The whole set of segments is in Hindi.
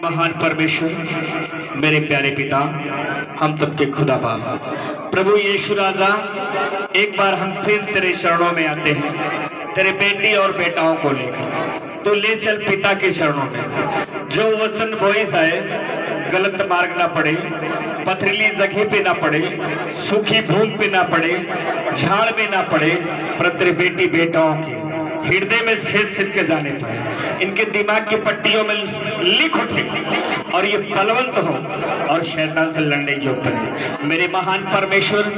महान परमेश्वर, मेरे प्यारे पिता, हम सबके खुदा बाप प्रभु यीशु राजा, एक बार हम फिर तेरे चरणों में आते हैं, तेरे बेटी और बेटाओं को लेकर। तो ले चल पिता के चरणों में, जो वचन बोए जाए, गलत मार्ग ना पड़े, पथरीली जगह पे ना पड़े, सूखी भूमि पे ना पड़े, झाड़ में ना पड़े, पर तेरे बेटी बेटाओं के हृदय में छेद के जाने पाए, इनके दिमाग की पट्टियों में लिख उठे और ये बलवंत हो और शैतान से लड़ने योग्य बने। मेरे महान परमेश्वर,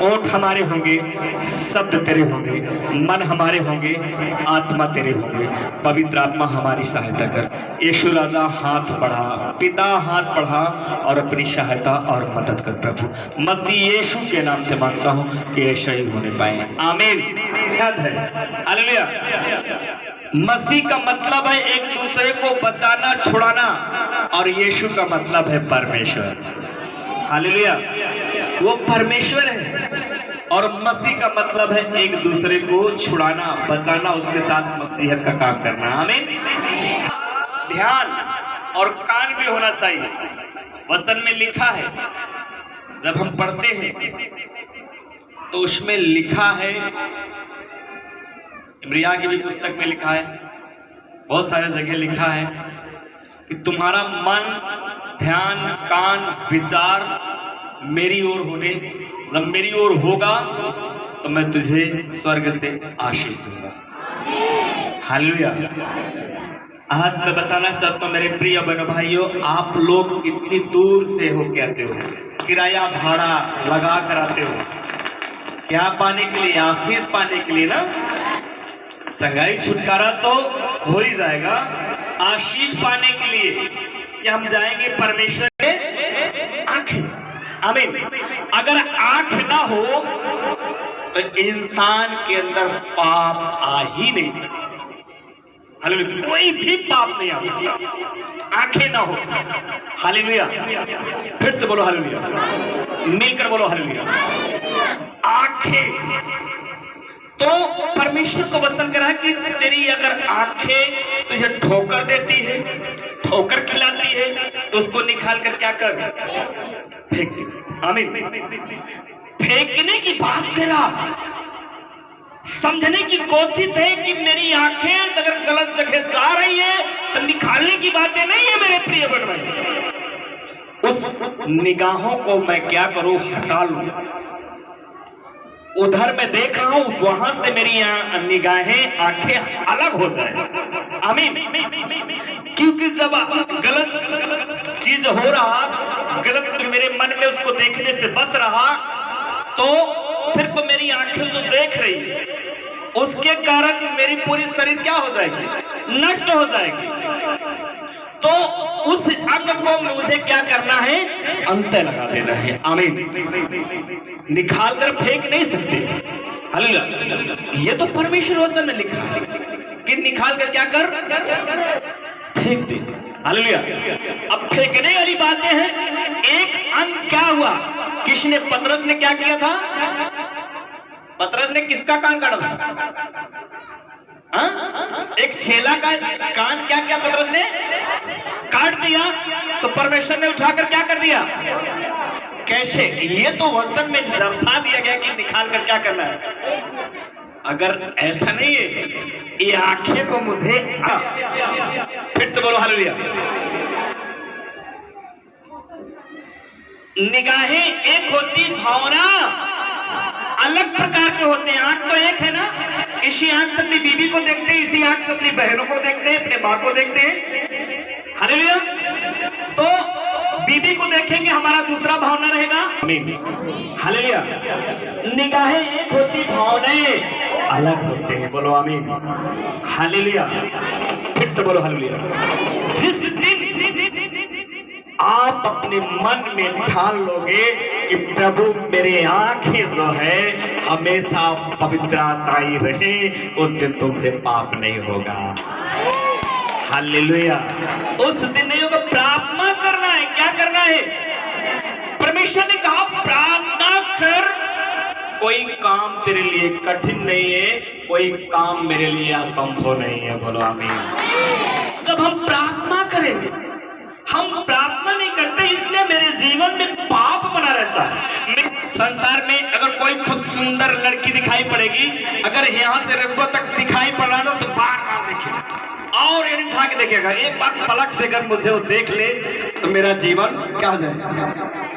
ओठ हमारे होंगे, शब्द तेरे होंगे, मन हमारे होंगे, आत्मा तेरे होंगे। पवित्र आत्मा हमारी सहायता कर। यीशु राजा हाथ बढ़ा, पिता हाथ बढ़ा और अपनी सहायता और मदद कर प्रभु। मसीह यीशु के नाम से मांगता हूँ कि ऐसा ही होने पाए, आमीन। याद है हालेलुया। मसीह का मतलब है एक दूसरे को बचाना, छुड़ाना, और यीशु का मतलब है परमेश्वर। हालेलुया। वो परमेश्वर है और मसीह का मतलब है एक दूसरे को छुड़ाना, बचाना, उसके साथ मसीहत का काम करना। आमीन। ध्यान और कान भी होना चाहिए। वचन में लिखा है, जब हम पढ़ते हैं तो उसमें लिखा है, इब्रिया की भी पुस्तक में लिखा है, बहुत सारे जगह लिखा है कि तुम्हारा मन, ध्यान, कान, विचार मेरी ओर होने, जब मेरी ओर होगा तो मैं तुझे स्वर्ग से आशीष दूंगा। हालेलुया। आज मैं बताना चाहता हूँ मेरे प्रिय बहनों भाइयों, आप लोग इतनी दूर से हो के आते हो, किराया भाड़ा लगा कर आते हो, क्या पाने के लिए? आशीष पाने के लिए ना। संगाई छुटकारा तो हो ही जाएगा, आशीष पाने के लिए कि हम जाएंगे परमेश्वर के आंखें। आमीन। अगर आंख ना हो तो इंसान के अंदर पाप आ ही नहीं सकता। हालेलुया। कोई भी पाप नहीं आ सकता, आंखें ना हो। हालेलुया। फिर से बोलो हालेलुया, मिलकर बोलो हालेलुया। आंखें तो परमेश्वर को वचन करा कि तेरी अगर आंखें तुझे ठोकर देती है, ठोकर खिलाती है, तो उसको निकाल कर क्या कर? फेंक दे। आमीन। फेंकने की बात करा, समझने की कोशिश है कि मेरी आंखें अगर गलत जगह जा रही है तो निकालने की बातें नहीं है मेरे प्रिय बहनों। उस निगाहों को मैं क्या करूं? हटा लूं। उधर मैं देख रहा हूं, वहां से मेरी निगाहें, आंखें अलग हो जाए। आमीन। क्योंकि जब गलत चीज हो रहा, गलत मेरे मन में उसको देखने से बच रहा, तो सिर्फ मेरी आंखें जो देख रही है, उसके कारण मेरी पूरी शरीर क्या हो जाएगी? नष्ट हो जाएगी। तो उस अंग को मुझे क्या करना है? अंत लगा देना है। आमीन। निकाल कर फेंक नहीं सकते। हालेलुया। ये तो परमेश्वर वचन में लिखा है कि निकाल कर क्या कर? फेंक दे। हालेलुया। अब फेंकने वाली बातें हैं। एक अंग क्या हुआ? किसने? पतरस ने क्या किया था? पतरस ने किसका कान काटा था? एक शेला का कान क्या किया? पतरस ने काट दिया। तो परमेश्वर ने उठाकर क्या कर दिया? कैसे? ये तो वचन में दर्शा दिया गया कि निकाल कर क्या करना है। अगर ऐसा नहीं है, ये आंखें को मुझे फिर से बोलो हालेलुया। निगाहें एक होती, भावना अलग प्रकार के होते हैं। आंख तो एक है ना, इसी आंख से अपनी बीवी को देखते हैं, इसी आंख से अपनी बहनों को देखते हैं, अपने माँ को देखते हैं। हालेलुया। तो बीवी को देखेंगे, हमारा दूसरा भावना रहेगा। आमीन। हालेलुया। निगाहें एक होती, भावनाएं अलग होते हैं। बोलो आमीन। हालेलुया। फिर से बोलो हालेलुया। जिस दिन आप अपने मन में ठान लोगे कि प्रभु मेरे आंखें जो है हमेशा पवित्रता ही रहे, उस दिन तुमसे पाप नहीं होगा। हालेलुया। उस दिन नहीं होगा। प्रार्थना करना है। क्या करना है? परमेश्वर ने कहा प्रार्थना कर। कोई काम तेरे लिए कठिन नहीं है, कोई काम मेरे लिए असंभव नहीं है। बोलो आमीन। जब हम प्रार्थना करेंगे, हम प्रार्थना नहीं करते, इसलिए मेरे जीवन में पाप बना रहता है। संसार में अगर कोई खूब सुंदर लड़की दिखाई पड़ेगी, अगर यहाँ से रंगों तक दिखाई पड़ रहा ना तो बार बार देखेगा और ये उठा के देखेगा। एक बार पलक से अगर मुझे वो देख ले तो मेरा जीवन क्या हो जाए,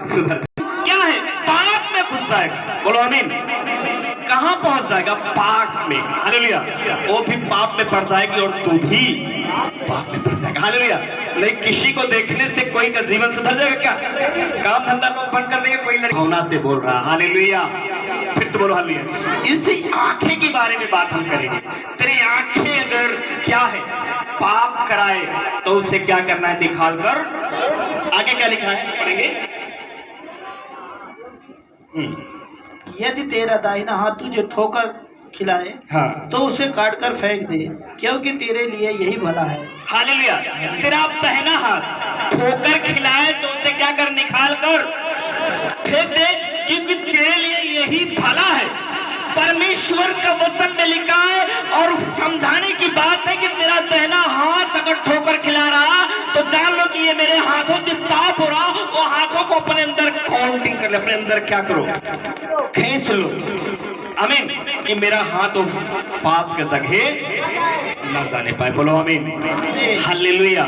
सुधर। क्या है, पाप में घुस जाएगा। बोलो आमीन। कहाँ पहुंच जाएगा? पाप में। हालेलुया। वो भी पाप में पड़ जाएगी और तू भी पाप में पड़ जाएगा। हालेलुया। नहीं, किसी को देखने से कोई का जीवन सुधर जाएगा क्या? काम धंधा लोग बंद कर देंगे, कोई भावना से बोल रहा। हालेलुया। फिर तो बोलो हालेलुया। इसी आंखें के बारे में बात हम करेंगे। तेरी आंखें अगर क्या है, पाप कराए तो उसे क्या करना है? निकाल कर। आगे क्या लिखा है, पढ़ेंगे। यदि तेरा दाहिना हाथ तुझे ठोकर खिलाए, हाँ, तो उसे काट कर फेंक दे, क्योंकि तेरे लिए यही भला है। हालेलुया। तेरा दाहिना हाथ ठोकर खिलाए तो उसे क्या कर? निकाल कर फेंक दे, क्योंकि तेरे लिए यही भला है। परमेश्वर का वचन में लिखा है और समझाने की बात है कि तेरा दाहिना हाथ अगर ठोकर खिला रहा तो जान लो कि ये मेरे हाथों से पाप हो रहा। वो हाथों को अपने अंदर काउंटिंग कर ले, अपने अंदर क्या करो, खींच लो। आमीन। कि मेरा हाथ पाप के जगह न जाने पाए। बोलो आमीन। हालेलुया।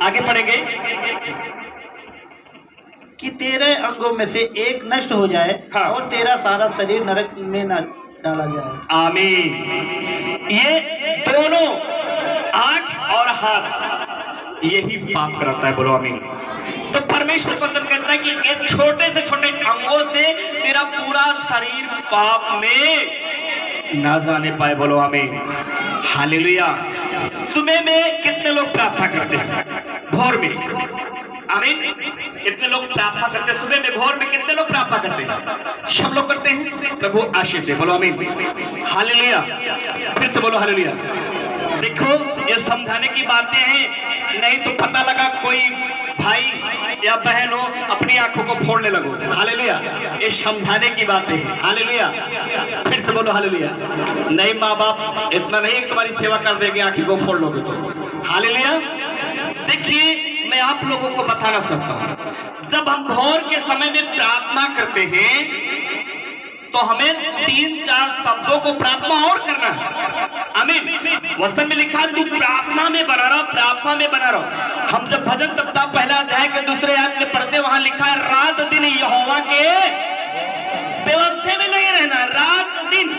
आगे पढ़ेंगे कि तेरे अंगों में से एक नष्ट हो जाए, हाँ, और तेरा सारा शरीर नरक में न डाला जाए। आमीन। ये दोनों आंख और हाथ यही पाप कराता है। बोलो आमीन। तो परमेश्वर वचन कहता है कि एक छोटे से छोटे अंगों से तेरा पूरा शरीर पाप में ना जाने पाए। बोलो आमीन। हालेलुया। सुबह में कितने लोग प्रार्थना करते हैं? भोर में। आमीन। कितने लोग प्रार्थना करते हैं? सुबह में, भोर में कितने लोग प्रार्थना करते हैं? सब लोग करते हैं। प्रभु आशीष दे। बोलो आमीन। हालेलुया। फिर से बोलो हालेलुया। देखो, ये समझाने की बातें हैं, नहीं तो पता लगा कोई भाई या बहन हो अपनी आंखों को फोड़ने लगो। हालेलुया। ये समझाने की बातें हैं। हालेलुया। फिर से बोलो हालेलुया। नहीं, माँ बाप इतना नहीं कि तुम्हारी सेवा कर देंगे आंखों को फोड़ लोगे तो। हालेलुया। देखिए, मैं आप लोगों को बताना चाहता हूँ, जब हम भोर के समय में प्रार्थना करते हैं तो हमें 3-4 शब्दों को प्रार्थना और करना है। आमीन। वचन में लिखा तू प्रार्थना में बना रहो, प्रार्थना में बना रहो। हम जब भजन सप्ताह पहला अध्याय के दूसरे आयत में पढ़ते, वहां लिखा है रात दिन यहोवा के व्यवस्था में लगे रहना। रात दिन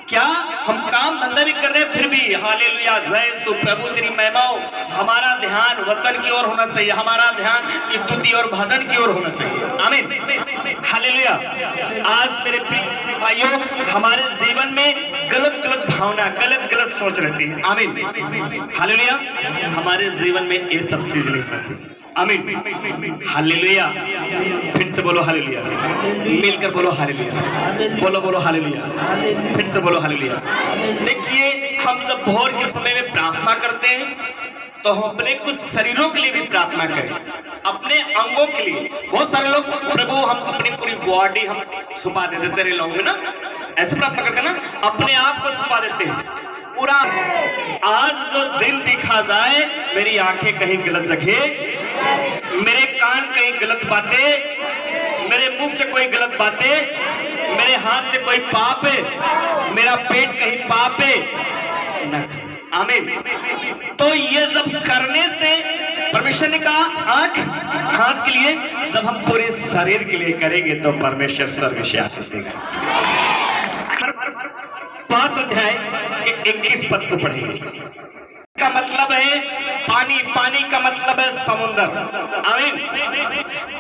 क्या हम काम धंधा भी कर रहे हैं, फिर भी हालेलुया, जय तो प्रभु तेरी महिमा हो। हमारा ध्यान वचन की ओर होना चाहिए, हमारा ध्यान स्तुति और भजन की ओर होना चाहिए। आमीन। हालेलुया। आज मेरे प्रिय भाइयों, हमारे जीवन में गलत गलत भावना, गलत गलत सोच रहती है। आमीन। हालेलुया। हमारे जीवन में ये सब चीज नहीं होना चाहिए। आमीन। हालेलुया। फिर से बोलो हालेलुया। मिलकर बोलो हालेलुया। बोलो बोलो हालेलुया। फिर से बोलो हालेलुया। देखिए, हम जब भोर के समय में प्रार्थना करते हैं तो हम अपने कुछ शरीरों के लिए भी प्रार्थना करें, अपने अंगों के लिए। बहुत सारे लोग, प्रभु हम अपनी पूरी बॉडी हम छुपा देते, तेरे लोग में ना ऐसे प्रार्थना करते ना, अपने आप को छुपा देते हैं पूरा। आज जो दिन दिखा जाए, मेरी आंखें कहीं गलत जगह, मेरे कान कहीं गलत बातें, मेरे मुंह से कोई गलत बातें, मेरे हाथ से कोई पाप है, मेरा पेट कहीं पाप है न। आमीन। तो ये सब करने से परमेश्वर ने कहा आंख हाथ के लिए, जब हम पूरे शरीर के लिए करेंगे तो परमेश्वर स्वर्ग से आशीष देगा। 5 अध्याय के 21 पद को पढ़ेंगे। का मतलब है पानी, पानी का मतलब है समुद्र। आमीन।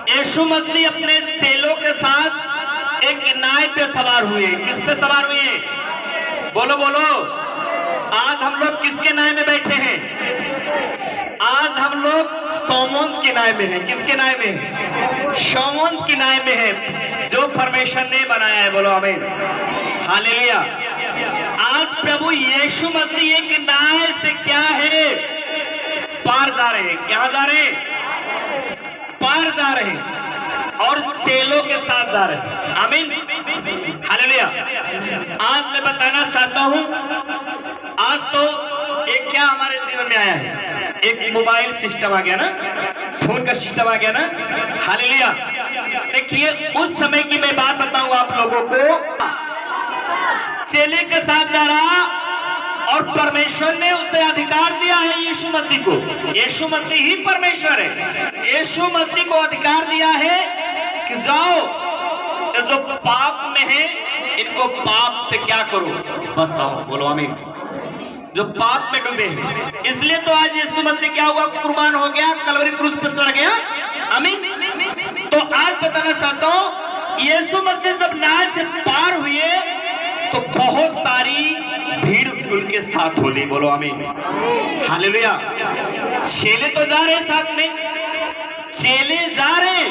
यीशु मसीह अपने चेलों के साथ एक नाव पे सवार हुए। किस पे सवार हुए? बोलो बोलो। आज हम लोग किसके नाव में बैठे हैं? आज हम लोग सोमोंस की नाव में हैं। किसके नाव में हैं? सोमोंस की नाव में हैं, जो परमेश्वर ने बनाया है। बोलो आमीन। हालेलुया। आज प्रभु यीशु मसीह एक नाव से क्या है? पार जा रहे हैं। क्या जा रहे हैं? पार जा रहे हैं और चेलों के साथ जा रहे हैं। आमीन। हालेलुया। आज मैं बताना चाहता हूं, आज तो एक क्या हमारे जीवन में आया है? एक मोबाइल सिस्टम आ गया ना, फोन का सिस्टम आ गया ना, हालेलुया। देखिए उस समय की मैं बात बताऊं आप लोगों को, चेले के साथ जा रहा और परमेश्वर ने उसे अधिकार दिया है यीशु मसीह को, यीशु मसीह ही परमेश्वर है, यीशु मसीह को अधिकार दिया है कि जाओ जो पाप में है इनको पाप से क्या करो, बचाओ। बोलो आमीन। जो पाप में डूबे हैं, इसलिए तो आज यीशु मसीह क्या हुआ, कुर्बान हो गया, कलवरी क्रूस पर सड़ गया। आमीन। तो आज बताना चाहता हूं, यीशु मसीह जब नाव से पार हुए तो बहुत सारी भीड़ उनके साथ होली। बोलो आमीन, हालेलुया। चेले तो जा रहे साथ में, चेले जा रहे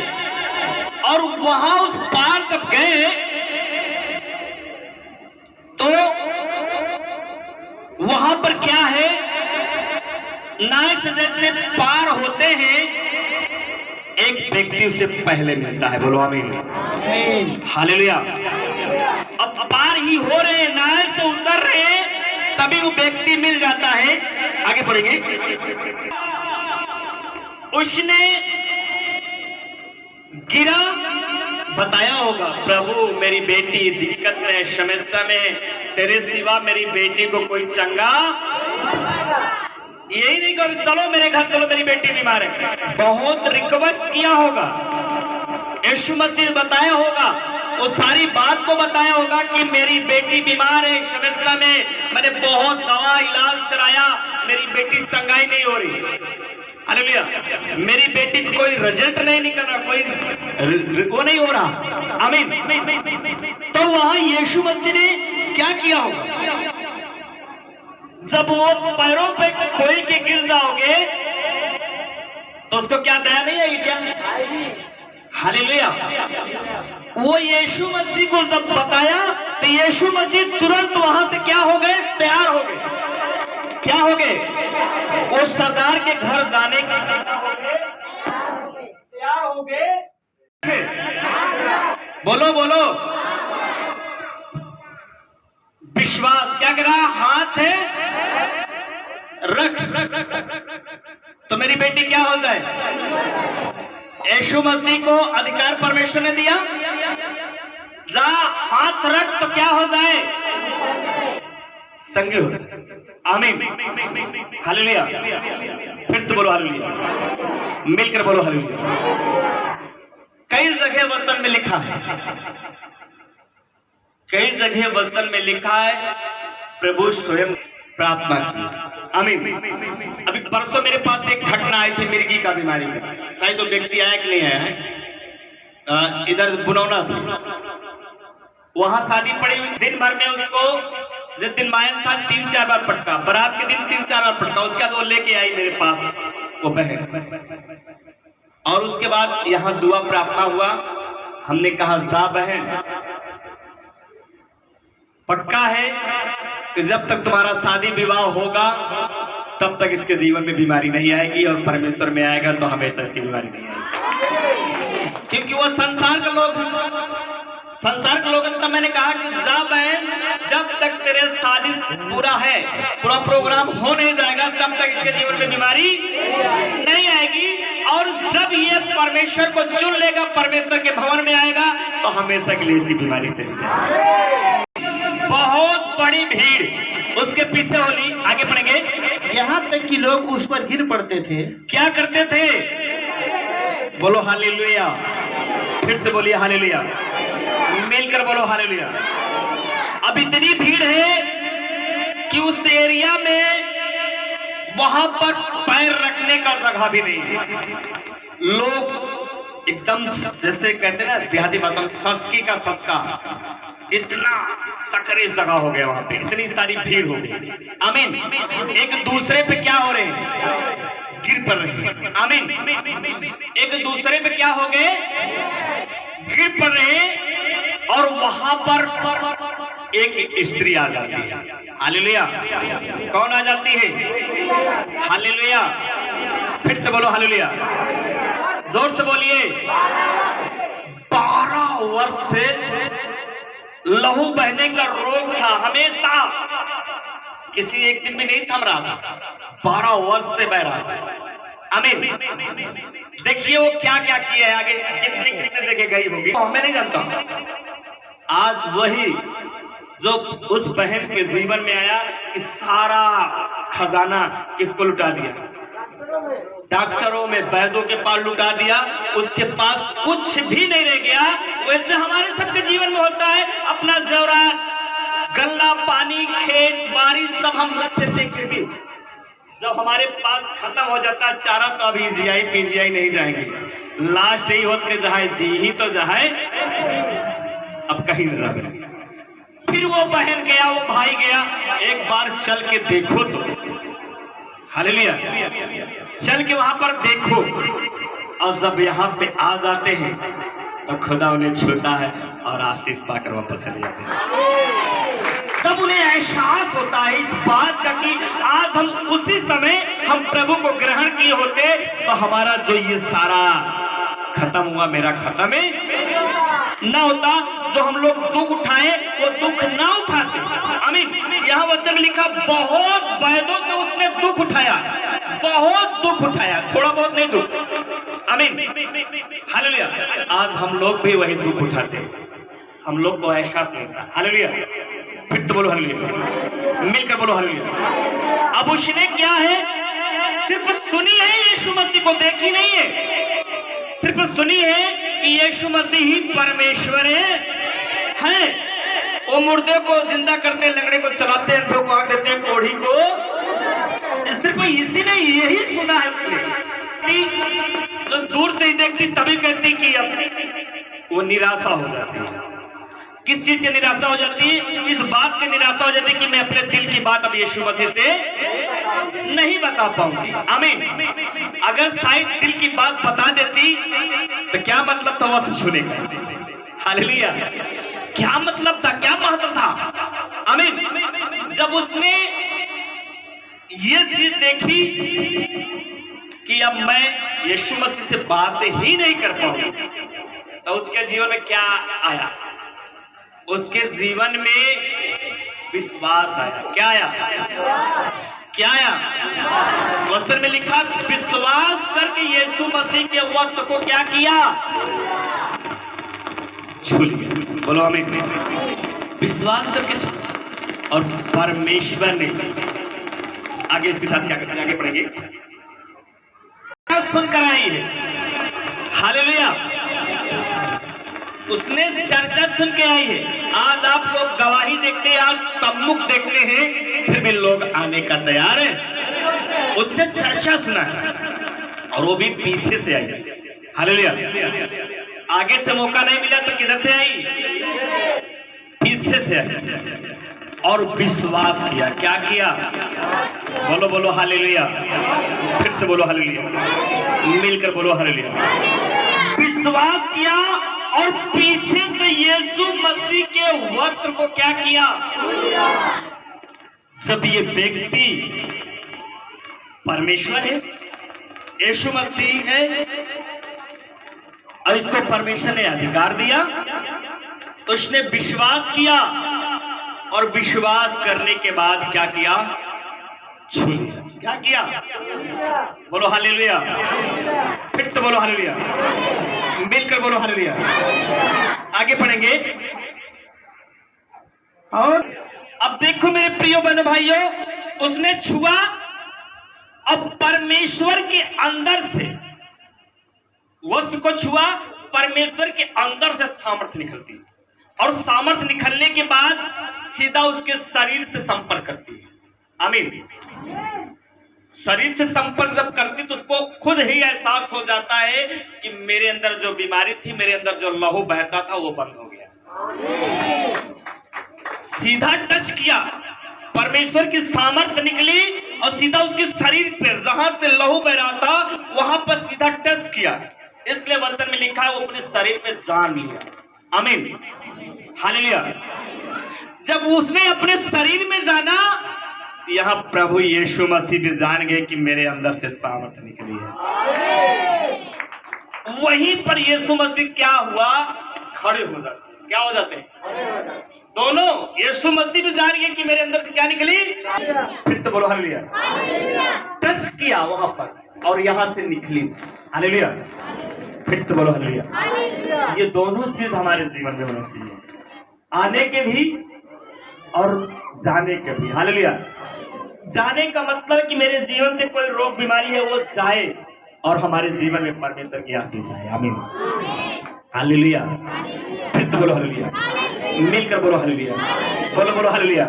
और वहां उस पार जब गए तो वहां पर क्या है, नाव से जैसे पार होते हैं एक व्यक्ति उसे पहले मिलता है। बोलो आमीन, हालेलुया। अब पार ही हो रहे, नाव से उतर रहे, तभी वो व्यक्ति मिल जाता है। आगे पढ़ेंगे। उसने गिरा, बताया होगा, प्रभु मेरी बेटी दिक्कत है, समस्या में, तेरे सिवा मेरी बेटी को कोई चंगा, यही नहीं कहो चलो मेरे घर चलो मेरी बेटी बीमार है, बहुत रिक्वेस्ट किया होगा, यीशु मसीह बताया होगा, वो सारी बात को बताया होगा कि मेरी बेटी बीमार है, समस्या में, मैंने बहुत दवा इलाज कराया, मेरी बेटी संगाई नहीं हो रही। हालेलुया। मेरी बेटी को कोई रिजल्ट नहीं निकल रहा, कोई वो नहीं हो रहा। आमीन। तो वहां यीशु मसीह ने क्या किया होगा, जब वो पैरों पे खोई के गिर जाओगे तो उसको क्या दया नहीं आएगी क्या? हालेलुया। वो यीशु मसीह को जब बताया तो यीशु मसीह तुरंत वहां से क्या हो गए, तैयार हो गए। क्या हो गए, वो सरदार के घर जाने के तैयार हो गए। बोलो बोलो, विश्वास क्या करा, हाथ है रख तो मेरी बेटी क्या हो जाए। यीशु मसीह को अधिकार परमेश्वर ने दिया, जा हाथ रख तो क्या हो जाए, संगी हो जाए। आमीन, हालेलुया। फिर से बोलो हालेलुया, मिलकर बोलो हालेलुया। कई जगह वचन में लिखा है, कई जगह वचन में लिखा है प्रभु स्वयं प्रार्थना की। आमीन। अभी परसों मेरे पास एक घटना आई थी मिर्गी का बीमारी में, शायद तो व्यक्ति आया कि नहीं आया है, इधर बुनौना से, वहां शादी पड़ी हुई, दिन भर में उसको जिस दिन मायन था 3-4 बार पटका, बारात के दिन 3-4 बार पटका, उसके बाद वो लेके आई मेरे पास वो बहन, और उसके बाद यहाँ दुआ प्रार्थना हुआ। हमने कहा जा बहन, पक्का है कि जब तक तुम्हारा शादी विवाह होगा तब तक इसके जीवन में बीमारी नहीं आएगी, और परमेश्वर में आएगा तो हमेशा इसकी बीमारी नहीं आएगी, क्योंकि वो संसार का लोग हैं, संसार के लोग। तब मैंने कहा कि जा बहन, जब तक तेरे शादी पूरा है, पूरा प्रोग्राम हो नहीं जाएगा, तब तक इसके जीवन में बीमारी नहीं आएगी, और जब ये परमेश्वर को चुन लेगा, परमेश्वर के भवन में आएगा, तो हमेशा के लिए इसकी बीमारी से जाएगी। बहुत बड़ी भीड़ उसके पीछे होली। आगे बढ़ेंगे। यहाँ तक कि लोग उस पर गिर पड़ते थे। क्या करते थे, बोलो हालेलुया। फिर से बोलिए हालेलुया, मिलकर बोलो हालेलुया। अब इतनी भीड़ है कि उस एरिया में वहां पर पैर रखने का जगह भी नहीं है। लोग एकदम जैसे कहते ना देहाती भाषा में सस्की का सस्का, इतना सकरे जगह हो गया वहां पे, इतनी सारी भीड़ हो गई। आमीन। एक दूसरे पे क्या हो रहे हैं, गिर पड़ रहे हैं। आमीन। एक दूसरे पे क्या हो गए, गिर पड़ रहे हैं, और वहां पर एक स्त्री आ जाती है। हालेलुया। कौन आ जाती है, हालेलुया। फिर से बोलो हालेलुया, जोर से बोलिए। 12 वर्ष से लहू बहने का रोग था, हमेशा किसी एक दिन में नहीं थम रहा था, 12 वर्ष से बह रहा था। आमीन। देखिए वो क्या क्या किया है, आगे कितने कितने जगह गई होगी, मैं नहीं जानता। आज वही जो उस बहन के जीवन में आया, इस सारा खजाना किसको लुटा दिया? डॉक्टरों में, वैद्यों के पास लुटा दिया। उसके पास कुछ भी नहीं रह गया। वैसे हमारे सबके जीवन में होता है, अपना ज़रूरत, गल्ला, पानी, खेत बाड़ी सब हम रखते थे। जब हमारे पास खत्म हो जाता चारा तो अभी जीआई पीजीआई नहीं जाएंगे, लास्ट यही होता कि जहां जी ही तो जहां अब कहीं न रहे। फिर वो बहन गया, वो भाई गया, एक बार चल के देखो तो, हालेलुया, चल के वहां पर देखो। और जब यहाँ पे आ जाते हैं तो खुदा उन्हें छूता है और आशीष पाकर वापस चले जाते हैं। तब उन्हें एहसास होता है इस बात का कि आज हम उसी समय हम प्रभु को ग्रहण किए होते तो हमारा जो ये सारा खत्म हुआ, मेरा खत्म है ना होता। जो हम लोग दुख उठाए वो दुख ना उठाते। आमीन। यहाँ वचन में लिखा, बहुत वैद्यों से उसने दुख उठाया, बहुत दुख उठाया, थोड़ा बहुत नहीं दुख। आमीन, हालेलुया। आज हम लोग भी वही दुख उठाते हैं, हम लोग को एहसास नहीं होता। हालेलुया, फिर तो बोलो हालेलुया, मिलकर बोलो हालेलुया। अब उसने क्या है, सिर्फ सुनी है यीशु मसीह को, देखी नहीं है। सिर्फ सुनी है कि यीशु मसीह ही परमेश्वर है। वो मुर्दे को जिंदा करते हैं, लंगड़े को चलाते हैं, अंधों को आंख देते हैं, कोढ़ी को। सिर्फ इसी ने यही सुना है उसने। जो दूर से ही देखती तभी कहती कि अब वो निराशा हो जाती है। किस चीज की निराशा हो जाती है? इस बात की निराशा हो जाती है कि मैं अपने दिल की बात अब यीशु मसीह से नहीं बता पाऊंगी। आमीन। अगर शायद दिल की बात बता देती तो क्या मतलब था वह सुने का? हालेलुया, क्या मतलब था, क्या महत्व था? आमीन। जब उसने ये चीज देखी कि अब मैं यीशु मसीह से बात ही नहीं कर पाऊंगी, तो उसके जीवन में क्या आया? उसके जीवन में विश्वास आया। क्या आया? क्या आया? वचन में लिखा, विश्वास करके यीशु मसीह के वस्त्र को क्या किया? छू लिया। बोलो आमीन। विश्वास करके और परमेश्वर ने आगे इसके साथ क्या करते, आगे पढ़ेंगे, सुनकर आई है। हालेलुया, उसने चर्चा सुन के आई है। आज आप लोग गवाही देखते हैं, आज सम्मुख देखते हैं, फिर भी लोग आने का तैयार है। उसने चर्चा सुना है और वो भी पीछे से आई। हालेलुया, आगे से मौका नहीं मिला तो किधर से आई? पीछे से आई और विश्वास किया। क्या किया? बोलो बोलो हालेलुया, फिर से बोलो हालेलुया, मिलकर बोलो हालेलुया। विश्वास किया और पीछे से यीशु मसीह के वस्त्र को क्या किया? जब ये व्यक्ति परमेश्वर है, यीशु मसीह है और इसको परमेश्वर ने अधिकार दिया, तो उसने विश्वास किया और विश्वास करने के बाद क्या किया? छू लिया। क्या किया? बोलो हालेलुया, फिर तो बोलो हालेलुया, मिलकर बोलो हालेलुया। आगे पढ़ेंगे। और अब देखो मेरे प्रिय बहन भाइयों, उसने छुआ, अब परमेश्वर के अंदर से वस्त्र को छुआ, परमेश्वर के अंदर से सामर्थ्य निकलती है और सामर्थ्य निकलने के बाद सीधा उसके शरीर से संपर्क करती है। आमीन। शरीर से संपर्क जब करती तो उसको खुद ही एहसास हो जाता है कि मेरे अंदर जो बीमारी थी, मेरे अंदर जो लहू बहता था वो बंद हो गया। सीधा टच किया, परमेश्वर की सामर्थ्य निकली और सीधा उसके शरीर पर जहां से लहू बह रहा था वहां पर सीधा टच किया। इसलिए वचन में लिखा है वो अपने शरीर में जान लिया। आमीन, हालेलुया। जब उसने अपने शरीर में जाना, यहाँ प्रभु यीशु मसीह भी जान गए कि मेरे अंदर से सामर्थ्य निकली है। वहीं पर यीशु मसीह क्या हुआ? खड़े हो जाते। क्या हो जाते? दोनों यीशु मसीह भी जान गए कि मेरे अंदर से क्या निकली। फिर तो बोलो हालेलुया। टच किया वहां पर और यहां से निकली। हालेलुया। फिर तो बोलो हालेलुया। ये दोनों चीज हमारे जीवन में होना चाहिए, आने के भी और जाने के भी। हालेलुया। जाने का मतलब कि मेरे जीवन से कोई रोग बीमारी है वो जाए और हमारे जीवन में परमेश्वर की आशीष आए। आमीन। हालेलुया। फिर तो बोलो हालेलुया। मिलकर बोलो हालेलुया। बोलो बोलो हालेलुया।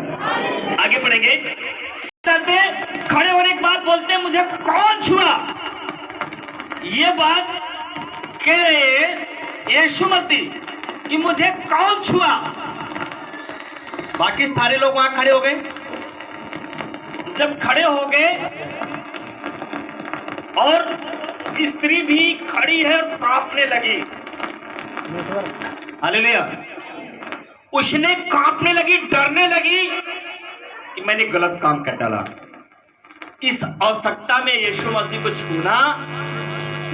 आगे बढ़ेंगे। खड़े होने के बाद बोलते हैं मुझे कौन छुआ। ये बात कह रहे यीशु मसीह कि मुझे कौन छुआ। बाकी सारे लोग वहां खड़े हो गए। जब खड़े हो गए और स्त्री भी खड़ी है और कांपने लगी। हालेलुया। उसने कांपने लगी, डरने लगी कि मैंने गलत काम कर डाला। इस आवश्यकता में यीशु मसीह को छूना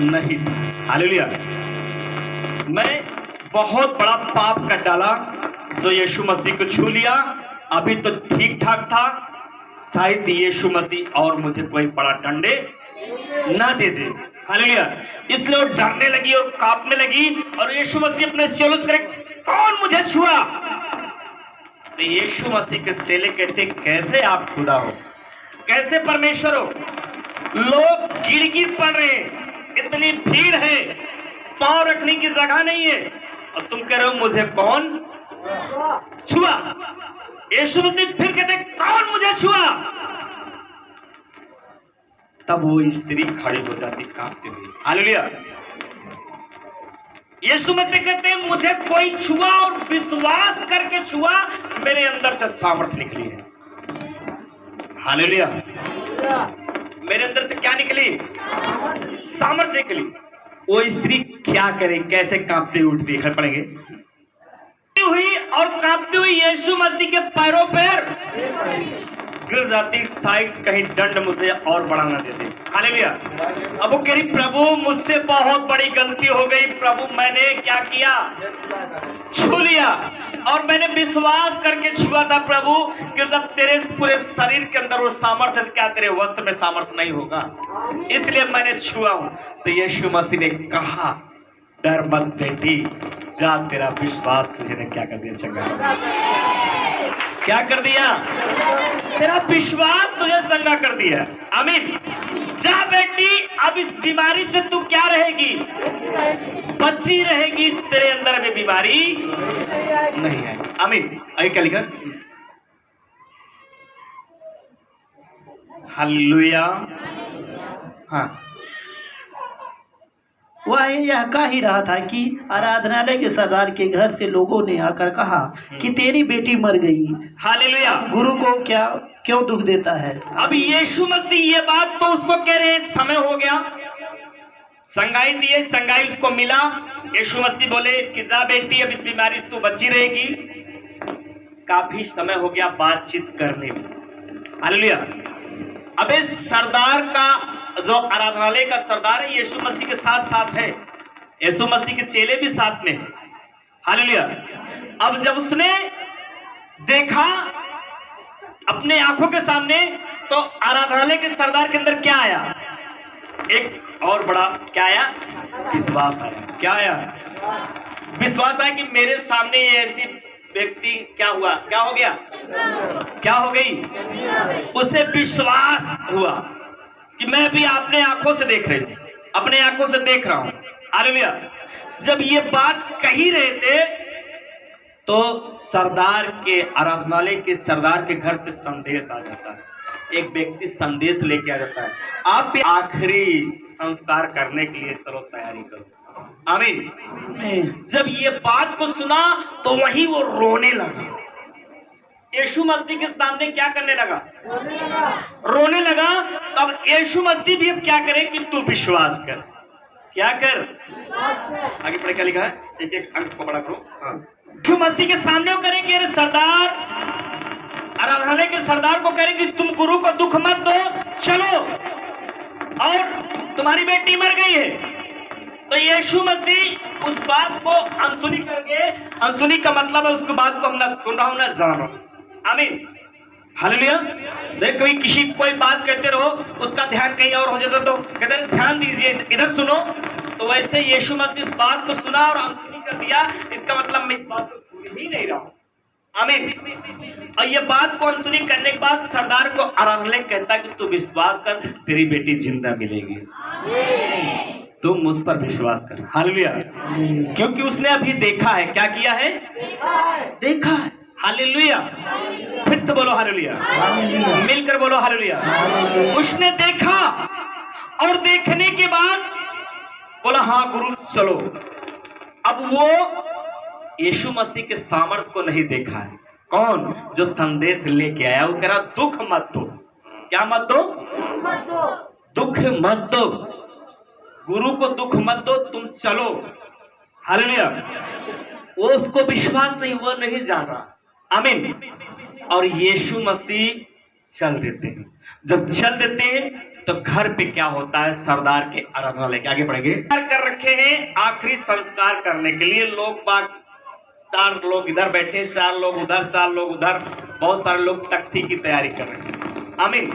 नहीं था। हालेलुया। मैं बहुत बड़ा पाप कर डाला जो यीशु मसीह को छू लिया। अभी तो ठीक ठाक था, शायद यीशु मसीह और मुझे कोई बड़ा डंडे ना दे दे। हालेलुया। इसलिए वो डरने लगी और कांपने लगी और यीशु मसीह अपने चेलों से करे कौन मुझे छुआ। तो यीशु मसीह के चेले कहते कैसे आप खुदा हो, कैसे परमेश्वर हो। लोग गिर गिर पड़ रहे हैं, इतनी भीड़ है, पांव रखने की जगह नहीं है और तुम कह रहे हो मुझे कौन छुआ। यीशु मसीह फिर कहते कौन मुझे छुआ। तब वो स्त्री खड़ी हो जाती कांपते हुए। हालेलुया। यीशु मसीह कहते हैं मुझे कोई छुआ और विश्वास करके छुआ, मेरे अंदर से सामर्थ्य निकली है। हालेलुया। मेरे अंदर से क्या निकली? सामर्थ्य निकली। वो स्त्री क्या करे, कैसे कांपते हुए उठती है, पढ़ेंगे। हुई और कांपती हुई यीशु मसीह के पैरों पर गिर जाती, शायद कहीं दंड मुझे और बड़ा ना देते। हालेलुया। अब वो कह रही प्रभु मुझसे बहुत बड़ी गलती हो गई। प्रभु मैंने क्या किया? छू लिया और मैंने विश्वास करके छुआ था प्रभु कि जब तेरे पूरे शरीर के अंदर वो सामर्थ्य, क्या तेरे वस्त्र में सामर्थ्य नहीं होगा, इसलिए मैंने छुआ हूं। तो यीशु मसीह ने कहा डर मत बेटी, जा तेरा विश्वास तुझे ने क्या कर दिया, चंगा क्या कर दिया? तेरा विश्वास तुझे चंगा कर दिया। आमीन। जा बेटी, अब इस बीमारी से तू क्या रहेगी? बची रहेगी। तेरे अंदर में बीमारी नहीं है। आमीन। आगे क्या लिखा? हालेलुया। हाँ, वह यह कह ही रहा था कि आराधनालय के सरदार के घर से लोगों ने आकर कहा कि तेरी बेटी मर गई। हालेलुया। गुरु को क्यों दुख देता है? अब यीशु मसीह ये बात तो उसको कह रहे समय हो गया, संगाई दिए, संगाई उसको मिला। यीशु मसीह बोले कि जा बेटी, अब इस बीमारी से तू बची रहेगी। काफी समय हो गया बातचीत करने में। हालेलुया। अब इस सरदार का जो आराधनालय का सरदार है यीशु मसीह के साथ साथ है, यीशु मसीह के चेले भी साथ में। हालेलुया। अब जब उसने देखा अपने आंखों के सामने, तो आराधनालय के सरदार के अंदर क्या आया? एक और बड़ा क्या आया? विश्वास आया। क्या आया? विश्वास आया कि मेरे सामने ये ऐसी व्यक्ति क्या हुआ, क्या हो गया, क्या हो गई? उसे विश्वास हुआ कि मैं भी अपने आंखों से देख रही हूं, अपने आंखों से देख रहा हूं। हालेलुया। जब ये बात कही रहे थे तो सरदार के, आराधनालय के सरदार के घर से संदेश आ जाता है। एक व्यक्ति संदेश लेके आ जाता है, आप भी आखिरी संस्कार करने के लिए चलो तैयारी करो। आमीन। जब ये बात को सुना तो वहीं वो रोने लगा। यीशु मसीह के सामने क्या करने लगा? रोने लगा। तब यीशु मसीह भी अब क्या करे कि तू विश्वास कर। क्या कर? आगे पढ़े क्या लिखा है? एक एक अंक को बड़ा करो। यीशु मसीह के सामने वो करेंगे सरदार, आराधनालय के सरदार को करेंगे तुम गुरु को दुख मत दो, चलो, और तुम्हारी बेटी मर गई है। तो यीशु मसीह उस बात को अनसुनी करके, अनसुनी का मतलब है उसकी बात को हम ना सुन रहा हूं ना जान रहा हूं। आमीन, हालेलुया। देख कोई किसी कोई बात कहते रहो, उसका ध्यान कहीं और हो जाता तो कहते हैं ध्यान दीजिए, इधर सुनो। तो वैसे यीशु मसीह इस बात को सुना और अनसुनी कर दिया, इसका मतलब मैं इस बात को सुन ही नहीं रहा हूं। आमीन। और ये बात को अनसुनी करने के बाद सरदार को अराधले कहता कि तू विश्वास कर, तेरी बेटी जिंदा मिलेगी, तुम मुझ पर विश्वास कर। हालेलुया। क्योंकि उसने अभी देखा है। क्या किया है? देखा है। हालेलुया। फिर तो बोलो हालेलुया, मिलकर बोलो हालेलुया। उसने देखा और देखने के बाद बोला हाँ गुरु चलो। अब वो यीशु मसीह के सामर्थ को नहीं देखा है। कौन? जो संदेश लेके आया, वो कह रहा दुख मत दो। क्या मत दो? दुख मत दो। गुरु को दुख मत दो, तुम चलो। हालेलुया। वो उसको विश्वास नहीं, वो नहीं जान रहा। आमीन। और यीशु मसीह चल देते हैं। जब चल देते हैं तो घर पे क्या होता है? सरदार के आराधनालय के आगे बढ़ेंगे कर रखे हैं आखिरी संस्कार करने के लिए। लोग बाग 4 लोग इधर बैठे, 4 लोग उधर, 4 लोग उधर, बहुत सारे लोग तख्ती की तैयारी कर रहे हैं। आमीन।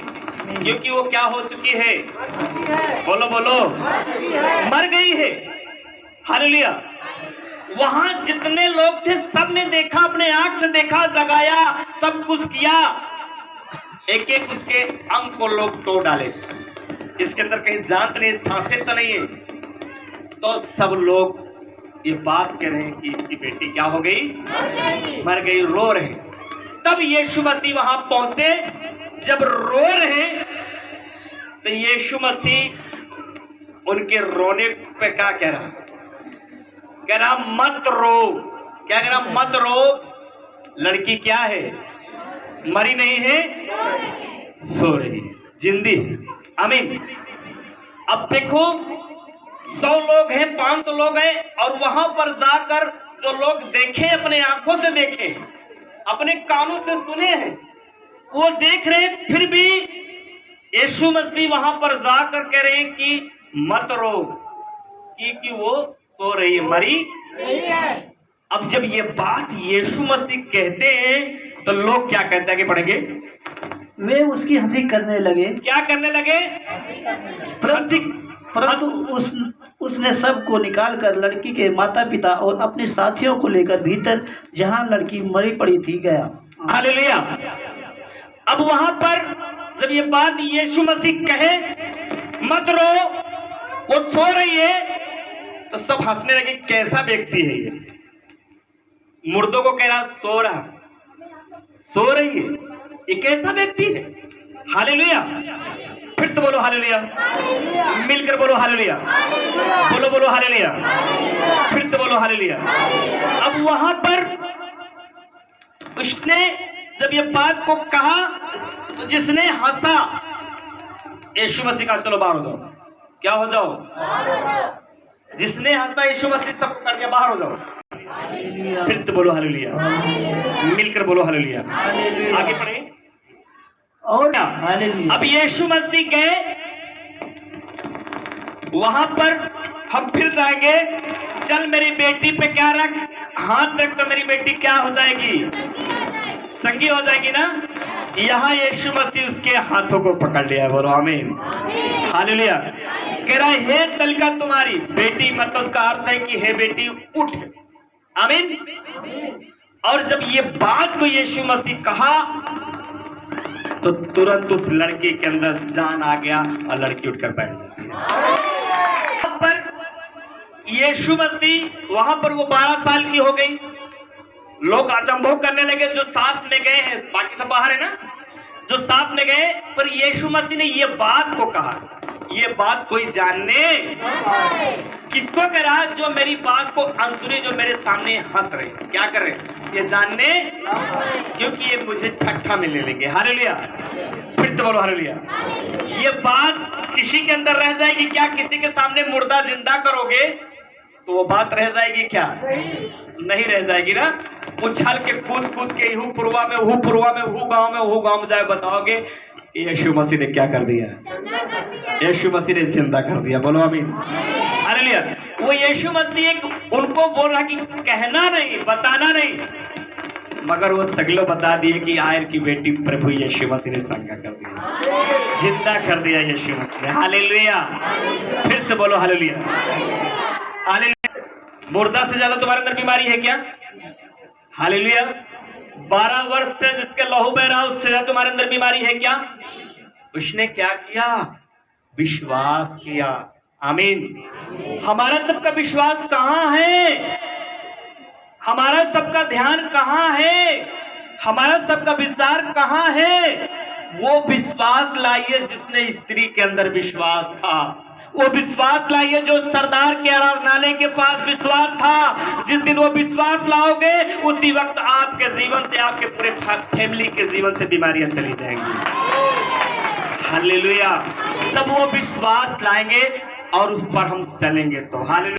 क्योंकि वो क्या हो चुकी है? बोलो बोलो, मर गई है। हालेलुया। वहां जितने लोग थे सब ने देखा, अपने आंख से देखा, जगाया, सब कुछ किया। एक एक उसके अंग को लोग तोड़ डाले। इसके अंदर कहीं जान तो नहीं, सांसें तो नहीं है। तो सब लोग ये बात कह रहे हैं कि इसकी बेटी क्या हो गई? मर गई, रो रहे। तब यीशु मसीह वहां पहुंचे। जब रो रहे तो यीशु मसीह उनके रोने पे क्या कह रहा? कह रहा मत रो। क्या कह रहा? मत रो, लड़की क्या है? मरी नहीं है, सो रही है, जिंदी है। आमीन। अब देखो 100 लोग हैं, 500 लोग हैं, और वहां पर जाकर जो लोग देखे, अपने आंखों से देखे, अपने कानों से सुने हैं, वो देख रहे हैं, फिर भी यीशु मसीह वहां पर जाकर कह रहे हैं कि मत रो, क्योंकि वो सो रही है, मरी नहीं है। अब जब ये बात यीशु मसीह कहते हैं तो लोग क्या कहते हैं कि पढ़ेंगे? वे उसकी हंसी करने लगे। क्या करने लगे? परंतु उसने सबको निकालकर लड़की के माता पिता और अपने साथियों को लेकर भीतर जहां लड़की मरी पड़ी थी गया। हालेलुया। अब वहां पर जब ये बात यीशु मसीह कहे मत रो, वो सो रही है, तो सब हंसने लगे। कैसा व्यक्ति है ये? मुर्दों को कह रहा सो रहा, सो रही है, ये कैसा व्यक्ति है? हालेलुया। फिर तो बोलो हालेलुया, मिलकर बोलो हालेलुया, बोलो बोलो हालेलुया, फिर तो बोलो हालेलुया। अब वहां पर उसने जब ये बात को कहा तो जिसने हंसा, यीशु मसीह का चलो बाहर हो जाओ। क्या हो जाओ? जिसने हंसा यीशु मसीह सब करके बाहर हो जाओ। फिर तो बोलो हालेलुया, मिलकर बोलो हालेलुया। आगे पढ़े। और हालेलुया। अब यीशु मसीह गए वहां पर, हम फिर जाएंगे। चल मेरी बेटी पे क्या रख, हाथ रख तो मेरी बेटी क्या हो जाएगी? संगी हो जाएगी ना। यहाँ यीशु मसीह उसके हाथों को पकड़ लिया। बोलो आमीन, हालेलुया। कह रहा है हे तलका तुम्हारी बेटी, मतलब का अर्थ है कि हे बेटी उठ। आमीन। और जब ये बात को यीशु मसीह कहा तो तुरंत उस लड़के के अंदर जान आ गया और लड़की उठकर बैठ जाती है। पर यीशु मसीह वहां पर वो 12 साल की हो गई। लोग असंभव करने लगे, जो साथ में गए हैं, बाकी सब बाहर है ना, जो साथ में गए। पर यीशु मसीह ने ये बात को कहा। ये बात कोई जानने किसको कह रहा है? जो मेरी बात को अनसुनी, जो मेरे सामने हंस रहे, क्या कर रहे? ये जानने, क्योंकि ये मुझे ठट्ठा में ले लेंगे। हालेलुया। फिर तो बोलो हालेलुया। ये बात किसी के अंदर रह जाएगी क्या? किसी के सामने मुर्दा जिंदा करोगे तो वो बात रह जाएगी क्या? नहीं रह जाएगी ना। उछल के कूद कूद के हूँ पुरवा में, हूँ पुरवा में, हूँ गांव में, हूँ गांव में जाए बताओगे यीशु मसीह ने क्या कर दिया? यीशु मसीह ने जिंदा कर दिया। बोलो आमीन। हालेलुया। वो यीशु मसीह एक उनको बोल रहा कि कहना नहीं, बताना नहीं, मगर वो सगलों बता दिए कि आयर की बेटी प्रभु यीशु मसीह ने संगा कर दिया, जिंदा कर दिया यीशु मसीह। हालेलुया। फिर से बोलो हालेलुया। हालेलुया। मुर्दा से ज्यादा तुम्हारे अंदर बीमारी है क्या? हालेलुया। 12 वर्ष से जिसके लहू बह रहा उससे ज्यादा तुम्हारे अंदर बीमारी है क्या? उसने क्या किया? विश्वास किया। आमीन। हमारा सबका विश्वास कहाँ है? हमारा सबका ध्यान कहाँ है? हमारा सबका विचार कहाँ है? वो विश्वास लाइए जिसने स्त्री के अंदर विश्वास था। वो विश्वास लाइए जो सरदार के आराधनालय के पास विश्वास था। जिस दिन वो विश्वास लाओगे उसी वक्त आपके जीवन से, आपके पूरे फैमिली के जीवन से बीमारियां चली जाएंगी। हालेलुया। तब वो विश्वास लाएंगे और उस पर हम चलेंगे तो हालेलुया।